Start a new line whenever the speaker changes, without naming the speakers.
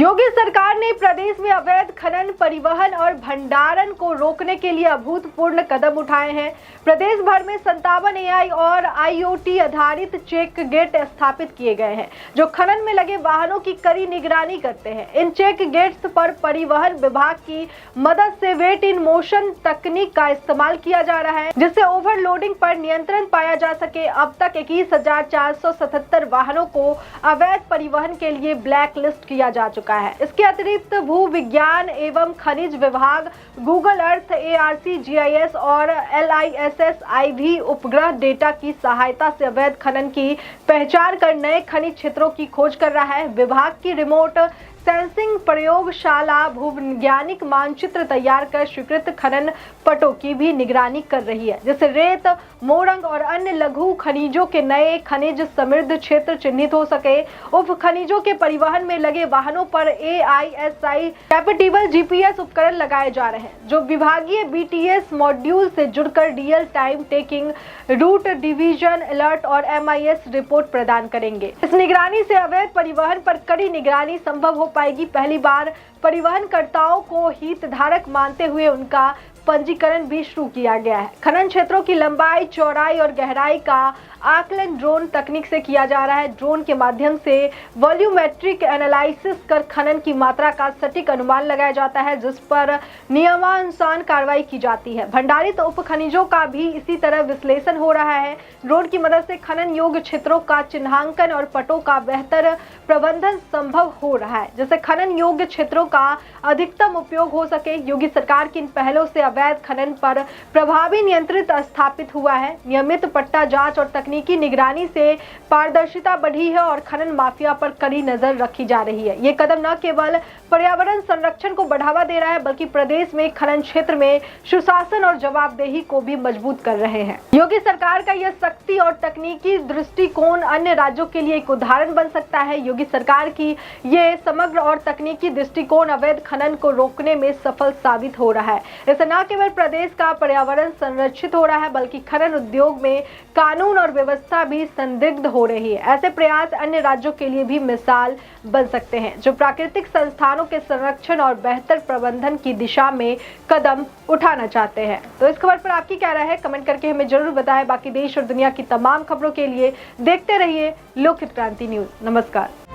योगी सरकार ने प्रदेश में अवैध खनन, परिवहन और भंडारण को रोकने के लिए अभूतपूर्व कदम उठाए हैं। प्रदेश भर में 57 एआई और आईओटी आधारित चेक गेट स्थापित किए गए हैं, जो खनन में लगे वाहनों की कड़ी निगरानी करते हैं। इन चेक गेट्स पर परिवहन विभाग की मदद से वेट इन मोशन तकनीक का इस्तेमाल किया जा रहा है, जिससे ओवरलोडिंग पर नियंत्रण पाया जा सके। अब तक 21,477 वाहनों को अवैध परिवहन के लिए ब्लैक लिस्ट किया जा चुका है। इसके अतिरिक्त भू विज्ञान एवं खनिज विभाग, गूगल अर्थ, एआरसी जीआईएस और LISSIV उपग्रह डेटा की सहायता से अवैध खनन की पहचान कर नए खनिज क्षेत्रों की खोज कर रहा है। विभाग की रिमोट सेंसिंग प्रयोगशाला भूवैज्ञानिक मानचित्र तैयार कर स्वीकृत खनन पटों की भी निगरानी कर रही है, जिससे रेत, मोरंग और अन्य लघु खनिजों के नए खनिज समृद्ध क्षेत्र चिन्हित हो सके। उप खनिजों के परिवहन में लगे वाहनों पर AISI कैपेटिबल GPS उपकरण लगाए जा रहे हैं, जो विभागीय BTS मॉड्यूल से जुड़कर real time tracking, route division alert और MIS रिपोर्ट प्रदान करेंगे। इस निगरानी से अवैध परिवहन पर कड़ी निगरानी संभव हो पाएगी। पहली बार परिवहनकर्ताओं को हितधारक मानते हुए उनका पंजीकरण भी शुरू किया गया है। खनन क्षेत्रों की लंबाई, चौड़ाई और गहराई का आकलन ड्रोन तकनीक से किया जा रहा है। ड्रोन के माध्यम से वॉल्यूमेट्रिक एनालिसिस कर खनन की मात्रा का सटीक अनुमान लगाया जाता है, जिस पर नियमानुसार कार्रवाई की जाती है। भंडारित उप खनिजों का भी इसी तरह विश्लेषण हो रहा है। ड्रोन की मदद से खनन योग्य क्षेत्रों का चिन्हांकन और पटों का बेहतर प्रबंधन संभव हो रहा है, जिससे खनन योग्य क्षेत्रों का अधिकतम उपयोग हो सके। योगी सरकार की इन पहलों से अवैध खनन पर प्रभावी नियंत्रित स्थापित हुआ है। नियमित पट्टा जांच और तकनीकी निगरानी से पारदर्शिता बढ़ी है और खनन माफिया पर कड़ी नजर रखी जा रही है। ये कदम न केवल पर्यावरण संरक्षण को बढ़ावा दे रहा है, बल्कि प्रदेश में खनन क्षेत्र में सुशासन और जवाबदेही को भी मजबूत कर रहे हैं। योगी सरकार का यह शक्ति और तकनीकी दृष्टिकोण अन्य राज्यों के लिए एक उदाहरण बन सकता है। योगी सरकार की ये समग्र और तकनीकी दृष्टिकोण अवैध खनन को रोकने में सफल साबित हो रहा है। इससे न केवल प्रदेश का पर्यावरण संरक्षित हो रहा है, बल्कि खनन उद्योग में कानून और व्यवस्था भी संदिग्ध हो रही है। ऐसे प्रयास अन्य राज्यों के लिए भी मिसाल बन सकते हैं, जो प्राकृतिक संस्थानों के संरक्षण और बेहतर प्रबंधन की दिशा में कदम उठाना चाहते हैं। तो इस खबर पर आपकी क्या राय है, कमेंट करके हमें जरूर बताएं। बाकी देश और दुनिया की तमाम खबरों के लिए देखते रहिए लोकहित क्रांति न्यूज। नमस्कार।